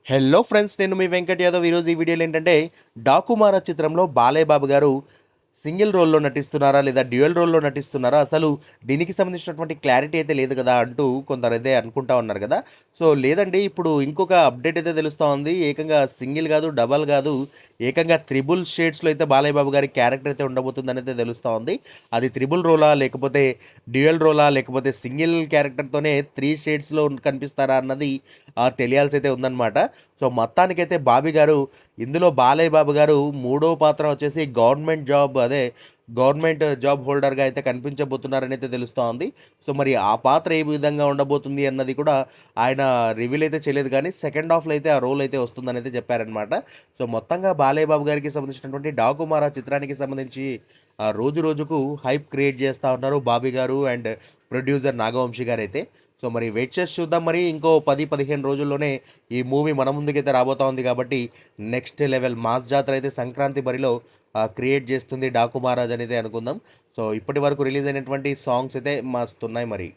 Hello friends, నేను మీ వెంకట్ యాదవ్. ఈరోజు ఈ వీడియోలో ఏంటంటే డాకుమారా చిత్రంలో బాలయ్య బాబు గారు సింగిల్ రోల్‌లో నటిస్తున్నారా? లేదా డ్యూయల్ రోల్‌లో నటిస్తున్నారా? అసలు దీనికి సంబంధించినటువంటి క్లారిటీ అయితే లేదు కదా! అంటూ కొందరైతే అనుకుంటా ఉన్నారు కదా! సో, లేదండి, ఇప్పుడు ఇంకొక అప్డేట్ అయితే తెలుస్తా ఉంది. ఏకంగా సింగిల్ గాదు, డబల్ గాదు, ఏకంగా త్రిబుల్ షేడ్స్‌లో అయితే బాలయ్య బాబు గారి క్యారెక్టర్ అయితే ఉండబోతుందనైతే తెలుస్తా ఉంది. అది త్రిబుల్ రోలా? లేకపోతే డ్యూయల్ రోలా? లేకపోతే సింగిల్ క్యారెక్టర్‌తోనే 3 షేడ్స్‌లో కనిపిస్తారా అన్నది తెలియాల్సయితే ఉందనమాట. సో, మొత్తానికైతే బాబీ గారు ఇందులో బాలయ్య బాబు గారు మూడో పాత్ర వచ్చేసి గవర్నమెంట్ జాబ్ హోల్డర్‌గా అయితే కనిపించబోతున్నారనైతే తెలుస్తా ఉంది. సో, మరి ఆ పాత్ర ఏ విధంగా ఉండబోతుంది అన్నది కూడా ఆయన రివీల్ అయితే చేయలేదు గానీ, సెకండ్ హాఫ్‌లో అయితే ఆ రోల్ అయితే వస్తుందనైతే చెప్పారనమాట. సో, మొత్తంగా బాలయ్య బాబు గారికి సంబంధించినటువంటి 'డాకుమార' చిత్రానికి సంబంధించి రోజు రోజుకు హైప్ క్రియేట్ చేస్తా ఉన్నారు బాబీ గారు అండ్ ప్రొడ్యూసర్ నాగవంశి గారైతే. సో, మరి వెయిట్ చేసి చూద్దాం. మరి ఇంకో 10, 15 రోజుల్లోనే ఈ మూవీ మన ముందుకైతే రాబోతా ఉంది కాబట్టి నెక్స్ట్ లెవెల్ మాస్ జాతర అయితే సంక్రాంతి బరిలో క్రియేట్ చేస్తుంది 'డాకు మహారాజ్' అనేది అనుకుందాం. సో, ఇప్పటి వరకు రిలీజ్ అయినటువంటి సాంగ్స్ అయితే మస్తున్నాయి మరి.